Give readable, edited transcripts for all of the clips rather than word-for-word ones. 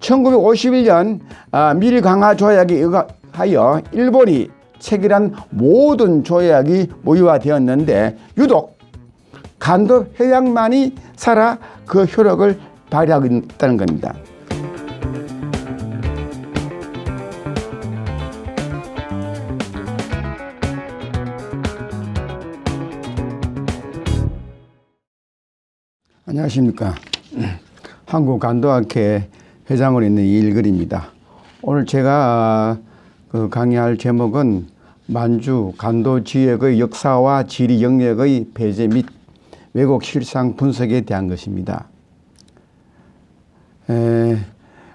1951년 미리 강화 조약에 의하여 일본이 체결한 모든 조약이 무효화되었는데 유독 간도 협약만이 살아 그 효력을 발휘하고 있다는 겁니다. 안녕하십니까. 한국간도학회 회장으로 있는 이일걸입니다. 오늘 제가 강의할 제목은 만주 간도 지역의 역사와 지리 영역의 배제 및 왜곡 실상 분석에 대한 것입니다.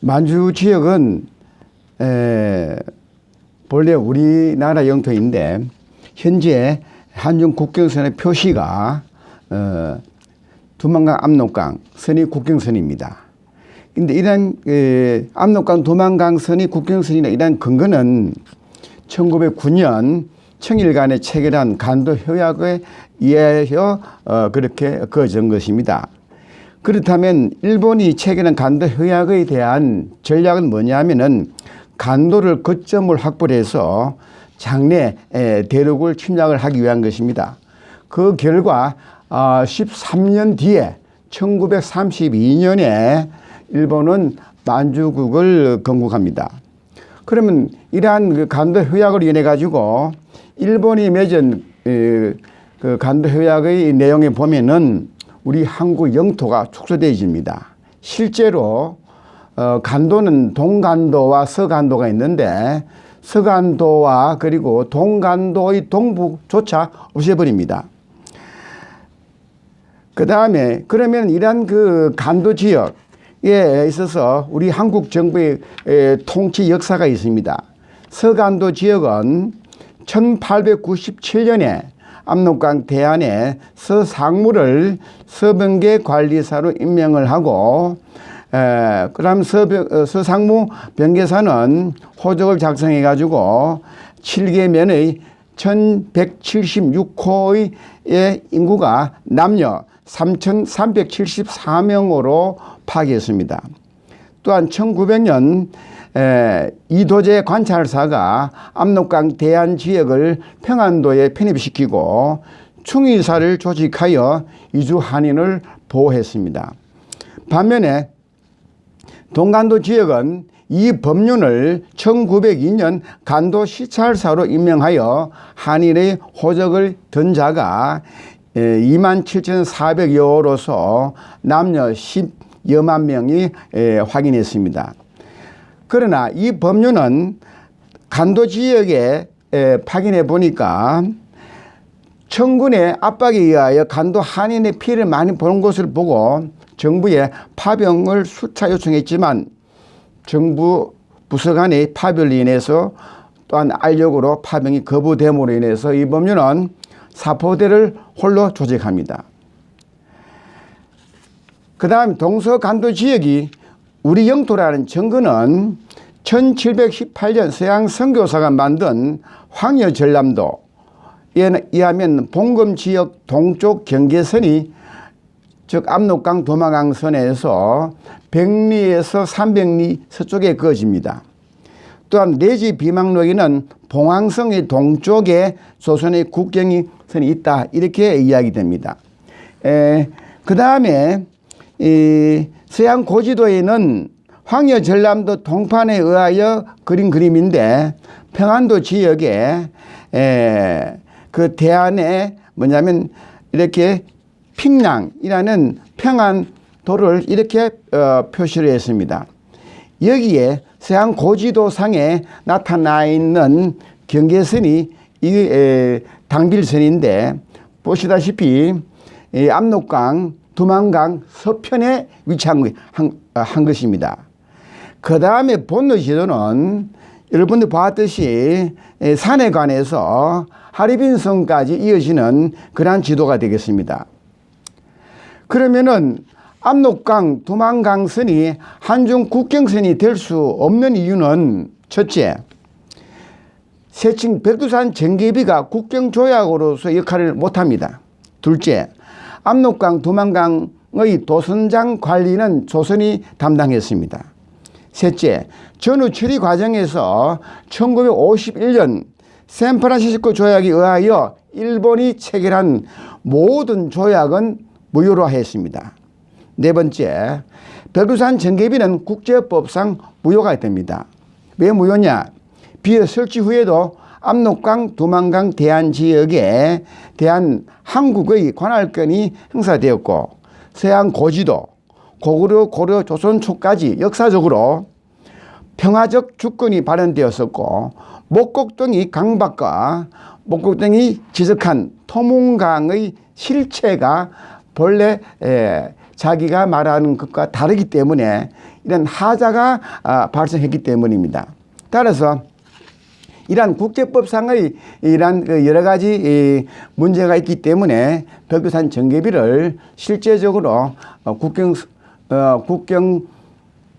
만주 지역은 본래 우리나라 영토인데 현재 한중 국경선의 표시가 두만강 압록강 선이 국경선입니다. 근데 이런 압록강 두만강 선이 국경선이나 이런 근거는 1909년 청일 간에 체결한 간도 협약에 의하여 그렇게 그어진 것입니다. 그렇다면 일본이 체결한 간도 협약에 대한 전략은 뭐냐면은 간도를 거점을 확보를 해서 장래 대륙을 침략을 하기 위한 것입니다. 그 결과 13년 뒤에 1932년에 일본은 만주국을 건국합니다. 그러면 이러한 그 간도 협약을 인해 가지고 일본이 맺은 그 간도 협약의 내용에 보면은 우리 한국 영토가 축소되어집니다. 실제로 간도는 동간도와 서간도가 있는데 서간도와 그리고 동간도의 동부조차 없애버립니다. 그 다음에 그러면 이러한 그 간도 지역에 있어서 우리 한국 정부의 통치 역사가 있습니다. 서간도 지역은 1897년에 압록강 대안에 서상무를 서병계 관리사로 임명을 하고 그다음 서상무 병계사는 호적을 작성해 가지고 7계면의 1176호의 인구가 남녀 3,374명으로 파악했습니다. 또한 1900년 이도재 관찰사가 압록강 대안 지역을 평안도에 편입시키고 충의사를 조직하여 이주 한인을 보호했습니다. 반면에 동간도 지역은 이 법륜을 1902년 간도 시찰사로 임명하여 한인의 호적을 든 자가 27,400여로서 남녀 10여만 명이 확인했습니다. 그러나 이 법률은 간도 지역에 확인해 보니까 청군의 압박에 의하여 간도 한인의 피해를 많이 보는 것을 보고 정부에 파병을 수차 요청했지만 정부 부서 간의 파별로 인해서 또한 알력으로 파병이 거부됨으로 인해서 이 법률은 사포대를 홀로 조직합니다. 그 다음 동서간도 지역이 우리 영토라는 증거는 1718년 서양 선교사가 만든 황여전람도에 의하면 봉금 지역 동쪽 경계선이 즉 압록강 도마강선에서 100리에서 300리 서쪽에 그어집니다. 또한 내지 비망록에는 봉황성의 동쪽에 조선의 국경선이 있다 이렇게 이야기됩니다. 그 다음에 서양 고지도에는 황여전람도 동판에 의하여 그린 그림인데 평안도 지역에 그 대안에 뭐냐면 이렇게 핑랑이라는 평안도를 이렇게 표시를 했습니다. 여기에 서양 고지도상에 나타나 있는 경계선이 당길선인데 보시다시피 압록강 두만강 서편에 위치한 것입니다. 그 다음에 본로 지도는 여러분들 봤듯이 산에 관해서 하리빈성까지 이어지는 그러한 지도가 되겠습니다. 그러면은 압록강 두만강선이 한중 국경선이 될 수 없는 이유는 첫째, 세칭 백두산 정계비가 국경조약으로서 역할을 못합니다. 둘째, 압록강 두만강의 도선장 관리는 조선이 담당했습니다. 셋째, 전후 처리 과정에서 1951년 샌프란시스코 조약에 의하여 일본이 체결한 모든 조약은 무효로 하였습니다. 네 번째, 백두산 전개비는 국제법상 무효가 됩니다. 왜 무효냐? 비의 설치 후에도 압록강, 두만강 대한지역에 대한 한국의 관할권이 행사되었고, 서해안 고지도, 고구려 조선 초까지 역사적으로 평화적 주권이 발현되었었고, 목곡동이 강박과 목곡동이 지적한 토문강의 실체가 본래 자기가 말하는 것과 다르기 때문에 이런 하자가 발생했기 때문입니다. 따라서 이러한 국제법상의 이러한 여러 가지 문제가 있기 때문에 백두산 전개비를 실제적으로 국경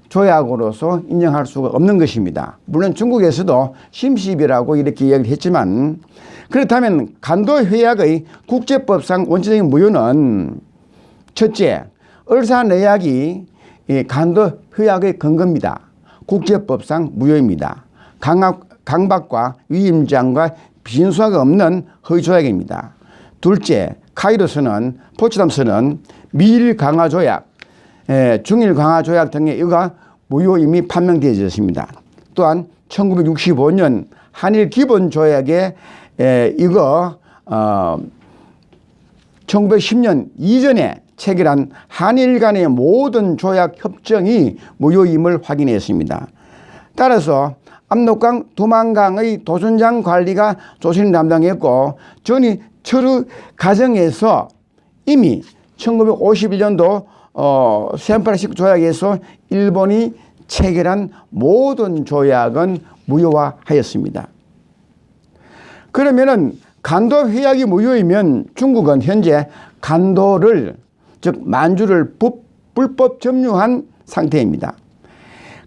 조약으로서 인정할 수가 없는 것입니다. 물론 중국에서도 심시비라고 이렇게 이야기를 했지만, 그렇다면 간도회약의 국제법상 원칙적인 무효는 첫째, 을사내약이 간도회약의 근거입니다. 국제법상 무효입니다. 강박과 위임장과 빈수화가 없는 허위조약입니다. 둘째, 카이로서는, 포츠담서는 미일강화조약, 중일강화조약 등에 의가 무효 이미 판명되어졌습니다. 또한 1965년 한일기본조약에 이거 1910년 이전에 체결한 한일 간의 모든 조약 협정이 무효임을 확인했습니다. 따라서 압록강, 두만강의 도순장 관리가 조선이 담당했고, 전이 철의 과정에서 이미 1951년도 샌프란시스코 조약에서 일본이 체결한 모든 조약은 무효화하였습니다. 그러면은 간도 회약이 무효이면 중국은 현재 간도를, 즉 만주를 불법 점유한 상태입니다.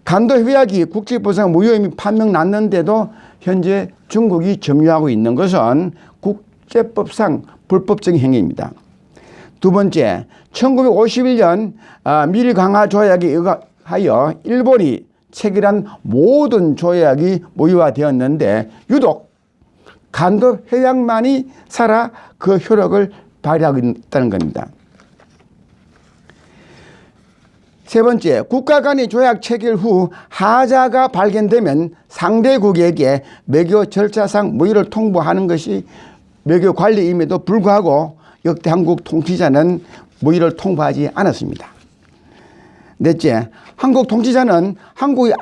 간도 회약이 국제법상 무효임이 판명 났는데도 현재 중국이 점유하고 있는 것은 국제법상 불법적인 행위입니다. 두 번째, 1951년 미일강화조약에 의하여 일본이 체결한 모든 조약이 무효화되었는데 유독 간도 회약만이 살아 그 효력을 발휘하고 있다는 겁니다. 세 번째, 국가 간의 조약 체결 후 하자가 발견되면 상대국에게 외교 절차상 무효를 통보하는 것이 외교 관리임에도 불구하고 역대 한국 통치자는 무효를 통보하지 않았습니다. 넷째, 한국 통치자는 한국의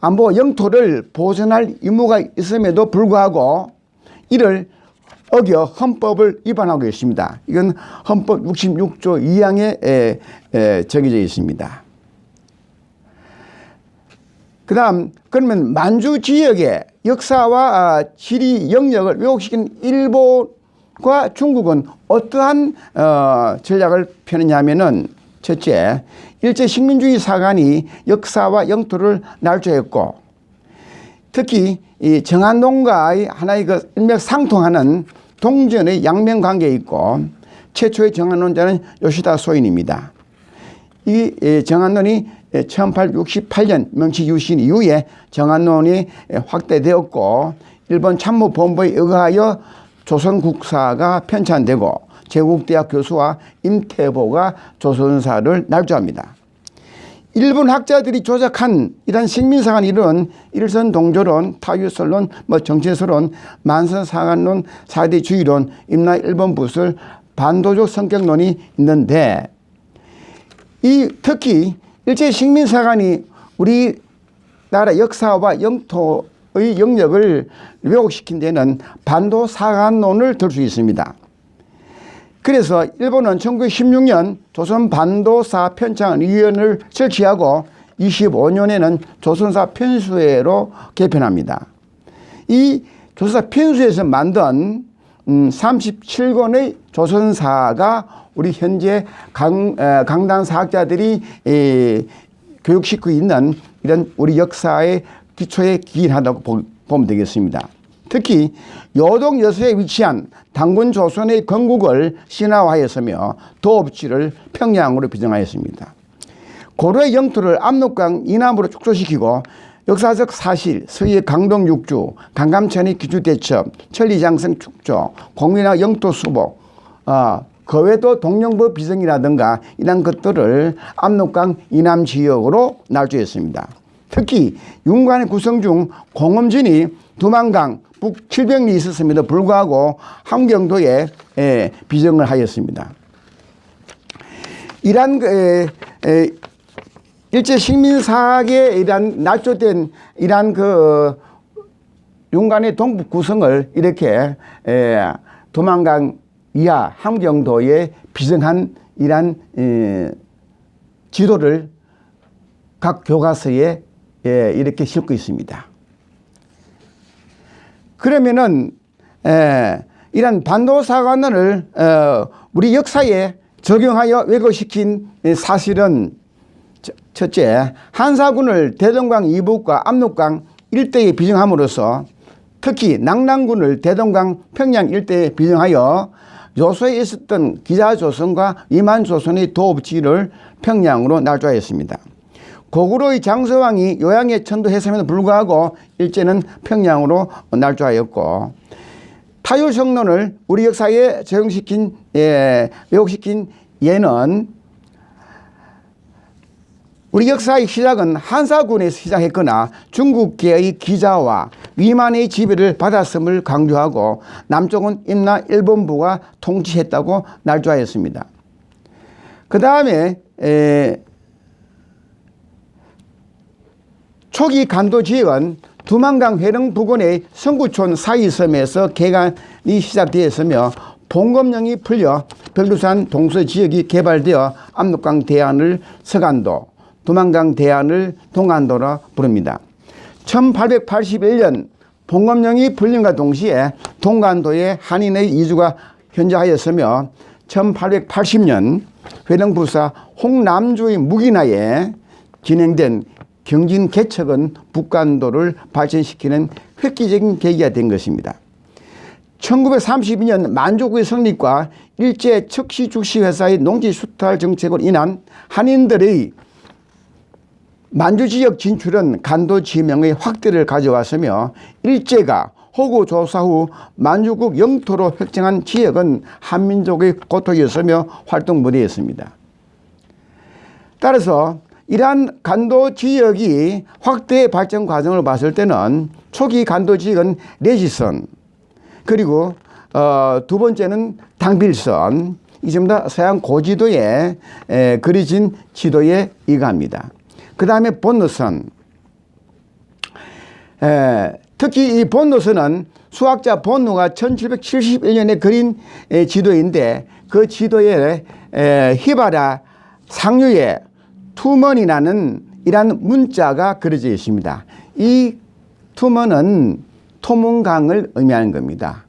안보 영토를 보존할 의무가 있음에도 불구하고 이를 어겨 헌법을 위반하고 있습니다. 이건 헌법 66조 2항에 정해져 있습니다. 그 다음, 그러면 만주 지역의 역사와 지리 영역을 왜곡시킨 일본과 중국은 어떠한 전략을 펴느냐면은, 첫째, 일제 식민주의 사관이 역사와 영토를 날조했고, 특히 이 정안론과의 하나의 그 일맥상통하는 동전의 양면 관계에 있고, 최초의 정안론자는 요시다 소인입니다. 이 정안론이 1868년 명치 유신 이후에 정안론이 확대되었고, 일본 참모본부에 의하여 조선국사가 편찬되고 제국대학 교수와 임태보가 조선사를 날조합니다. 일본 학자들이 조작한 이러한 식민사관 이론, 일선동조론, 타유설론, 정체설론, 만선사관론, 사대주의론, 임나 일본부설, 반도적 성격론이 있는데, 특히 일제 식민사관이 우리나라 역사와 영토의 영역을 왜곡시킨 데는 반도사관론을 들 수 있습니다. 그래서 일본은 1916년 조선반도사 편찬위원회를 설치하고 25년에는 조선사 편수회로 개편합니다. 이 조선사 편수회에서 만든 37권의 조선사가 우리 현재 강단사학자들이 교육시키고 있는 이런 우리 역사의 기초에 기인하다고 보면 되겠습니다. 특히 요동 여수에 위치한 당군 조선의 건국을 신화화하였으며 도읍지를 평양으로 비정하였습니다. 고려의 영토를 압록강 이남으로 축소시키고 역사적 사실, 서해 강동 육주, 강감천의 기주대첩, 천리장성 축조, 공민화 영토 수복, 그 외에도 동령부 비정이라든가 이런 것들을 압록강 이남 지역으로 날조했습니다. 특히 윤관의 구성 중 공엄진이 두만강 북 700리 있었음에도 불구하고 함경도에 비정을 하였습니다. 이러한 일제 식민사학에 이러한 날조된 이러한 그 윤관의 동북 구성을 이렇게 두만강 이하 함경도에 비정한 이러한 지도를 각 교과서에 이렇게 싣고 있습니다. 그러면은 이런 반도사관을 우리 역사에 적용하여 왜곡시킨 사실은 첫째, 한사군을 대동강 이북과 압록강 일대에 비정함으로써 특히 낙랑군을 대동강 평양 일대에 비정하여 요소에 있었던 기자조선과 위만조선의 도읍지를 평양으로 날조하였습니다. 고구려의 장서왕이 요양에 천도했음에도 불구하고 일제는 평양으로 날조하였고, 타유성론을 우리 역사에 적용시킨 왜곡시킨 예는 우리 역사의 시작은 한사군에서 시작했거나 중국계의 기자와 위만의 지배를 받았음을 강조하고 남쪽은 임나 일본부가 통치했다고 날조하였습니다. 그 다음에 초기 간도 지역은 두만강 회릉 부근의 성구촌 사이섬에서 개간이 시작되었으며 봉검령이 풀려 백두산 동서 지역이 개발되어 압록강 대안을 서간도, 두만강 대안을 동안도라 부릅니다. 1881년 봉검령이 풀림과 동시에 동간도에 한인의 이주가 현저하였으며 1880년 회령부사 홍남주의 무기나에 진행된 경진 개척은 북간도를 발전시키는 획기적인 계기가 된 것입니다. 1932년 만주국의 성립과 일제 척시죽시회사의 농지수탈 정책으로 인한 한인들의 만주지역 진출은 간도 지명의 확대를 가져왔으며 일제가 호구 조사 후 만주국 영토로 획정한 지역은 한민족의 고토였으며 활동 무대였습니다. 따라서 이러한 간도 지역이 확대 발전 과정을 봤을 때는 초기 간도 지역은 레지선, 그리고 두 번째는 당빌선, 이 전부 다 서양 고지도에 그려진 지도에 의거합니다. 그 다음에 본노선, 특히 이 본노선은 수학자 본노가 1771년에 그린 지도인데 그 지도에 히바라 상류에 투먼이라는 이란 문자가 그려져 있습니다. 이 투먼은 토문강을 의미하는 겁니다.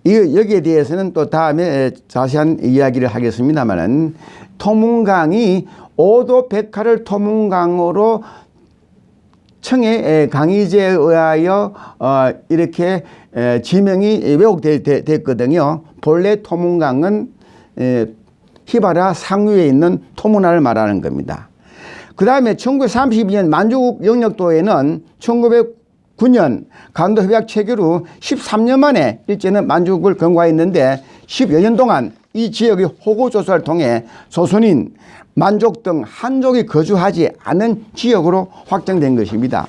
여기에 대해서는 또 다음에 자세한 이야기를 하겠습니다만은 토문강이 오도 백화를 토문강으로 청해 강의제에 의하여 이렇게 지명이 왜곡됐거든요. 본래 토문강은 히바라 상류에 있는 토문화를 말하는 겁니다. 그 다음에 1932년 만주국 영역도에는 1909년 간도협약 체결 후 13년 만에 일제는 만주국을 건국하였는데 10여 년 동안 이 지역의 호구조사를 통해 조선인, 만족 등 한족이 거주하지 않은 지역으로 확정된 것입니다.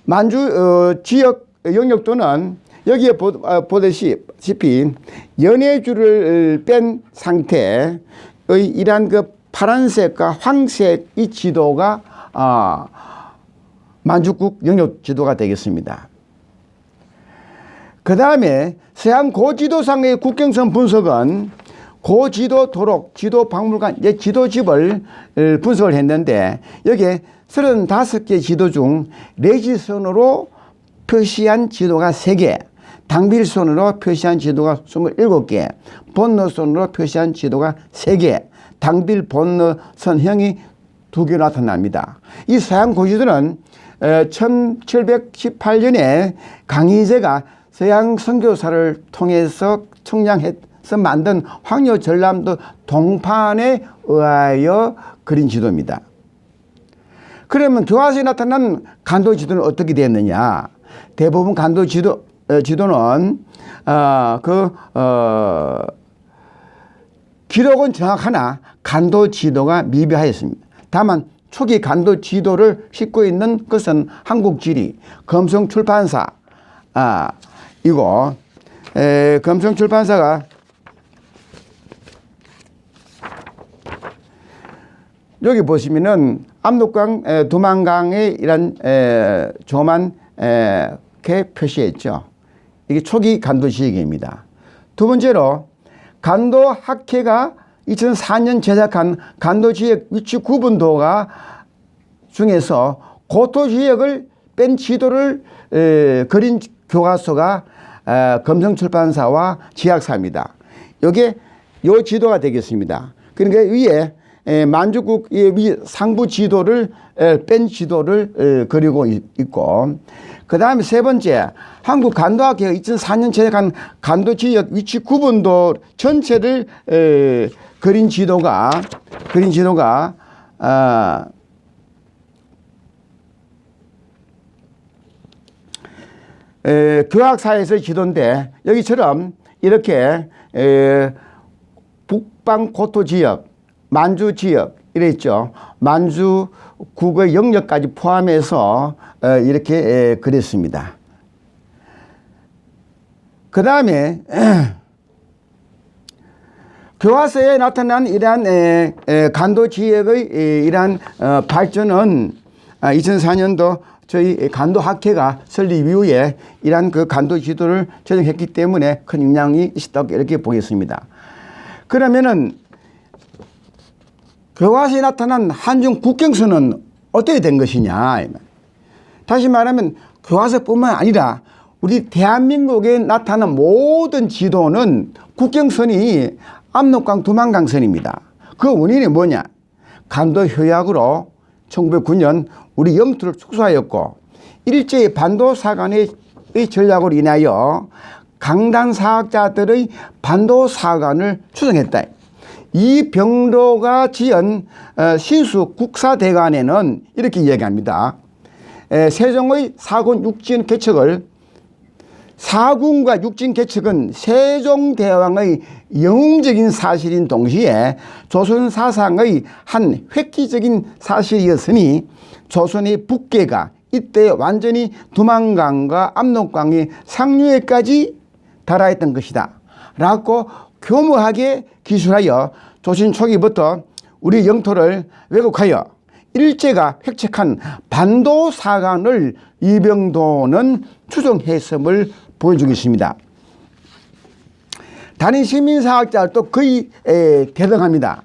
만주 지역 영역도는 여기에 보다시피 연해줄을 뺀 상태의 이러한 그 파란색과 황색 이 지도가 만주국 영역 지도가 되겠습니다. 그 다음에 서양 고지도상의 국경선 분석은 고지도 도록, 지도 박물관, 지도집을 분석을 했는데 여기에 35개 지도 중 레지선으로 표시한 지도가 3개, 당빌선으로 표시한 지도가 27개, 본너선으로 표시한 지도가 3개, 당빌 본너선형이 2개 나타납니다. 이 서양 고지도는 1718년에 강희제가 서양 선교사를 통해서 청량해서 만든 황료 전람도 동판에 의하여 그린 지도입니다. 그러면 교과서에 나타난 간도 지도는 어떻게 되었느냐? 대부분 간도 지도는 기록은 정확하나 간도 지도가 미비하였습니다. 다만 초기 간도 지도를 싣고 있는 것은 한국지리, 금성출판사 이거 금성출판사가 여기 보시면은 압록강 두만강의 이런 조만 개 표시했죠. 이게 초기 간도 지역입니다. 두 번째로 간도 학회가 2004년 제작한 간도 지역 위치 구분도가 중에서 고토 지역을 뺀 지도를 그린 교과서가 금성출판사와 지학사입니다. 이게 요 지도가 되겠습니다. 그러니까 위에 만주국 상부 지도를 뺀 지도를 그리고 있고, 그 다음에 세 번째, 한국 간도학회가 2004년 제작한 간도 지역 위치 구분도 전체를 그린 지도가 교학사에서의 지도인데, 여기처럼 이렇게 북방 고토 지역, 만주 지역 이랬죠. 만주 국의 영역까지 포함해서 이렇게 그렸습니다. 그 다음에 교과서에 나타난 이러한 간도 지역의 이러한 발전은 2004년도 저희 간도학회가 설립 이후에 이러한 그 간도 지도를 제정했기 때문에 큰 영향이 있었다고 이렇게 보겠습니다. 그러면은 교과서에 나타난 한중 국경선은 어떻게 된 것이냐. 다시 말하면 교과서뿐만 아니라 우리 대한민국에 나타난 모든 지도는 국경선이 압록강 두만강선입니다. 그 원인이 뭐냐? 간도 협약으로 1909년 우리 영토를 축소하였고, 일제의 반도사관의 전략으로 인하여 강단사학자들의 반도사관을 추정했다. 이 병로가 지은 신수 국사대관에는 이렇게 이야기합니다. 세종의 사군 육진 개척을, 사군과 육진 개척은 세종대왕의 영웅적인 사실인 동시에 조선 사상의 한 획기적인 사실이었으니 조선의 북계가 이때 완전히 두만강과 압록강의 상류에까지 달하였던 것이다 라고 교묘하게 기술하여 조선 초기부터 우리 영토를 왜곡하여 일제가 획책한 반도사관을 이병도는 추정했음을 보여주겠습니다. 다른 시민사학자도 거의 대등합니다.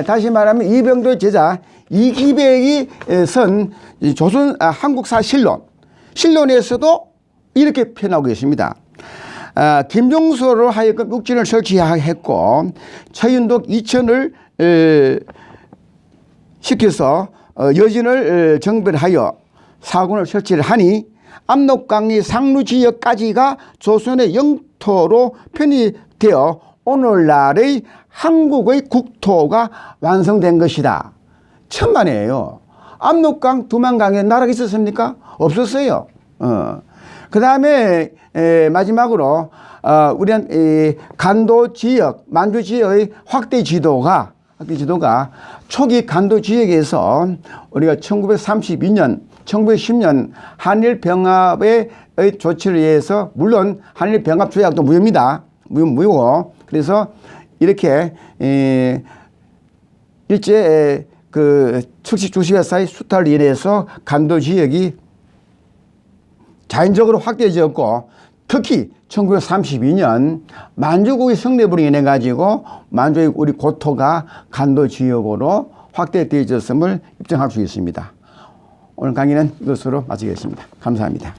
다시 말하면 이병도의 제자 이기백이 쓴 조선 한국사 실론에서도 이렇게 표현하고 있습니다. 김종서로 하여금 육진을 설치했고 최윤독 이천을 시켜서 여진을 정벌하여 사군을 설치를 하니 압록강의 상류 지역까지가 조선의 영토로 편입되어 오늘날의 한국의 국토가 완성된 것이다. 천만에요. 압록강, 두만강에 나라가 있었습니까? 없었어요. 그 다음에 마지막으로 우리는 간도 지역, 만주 지역의 확대 지도가 초기 간도 지역에서 우리가 1932년, 1910년 한일 병합의 조치를 위해서, 물론 한일 병합 조약도 무효입니다. 무효고, 그래서 이렇게 일제 그 특식 주식회사의 수탈로 인해서 간도 지역이 자연적으로 확대되었고, 특히 1932년 만주국의 성립으로 인해 가지고 만주의 우리 고토가 간도 지역으로 확대되어졌음을 입증할 수 있습니다. 오늘 강의는 이것으로 마치겠습니다. 감사합니다.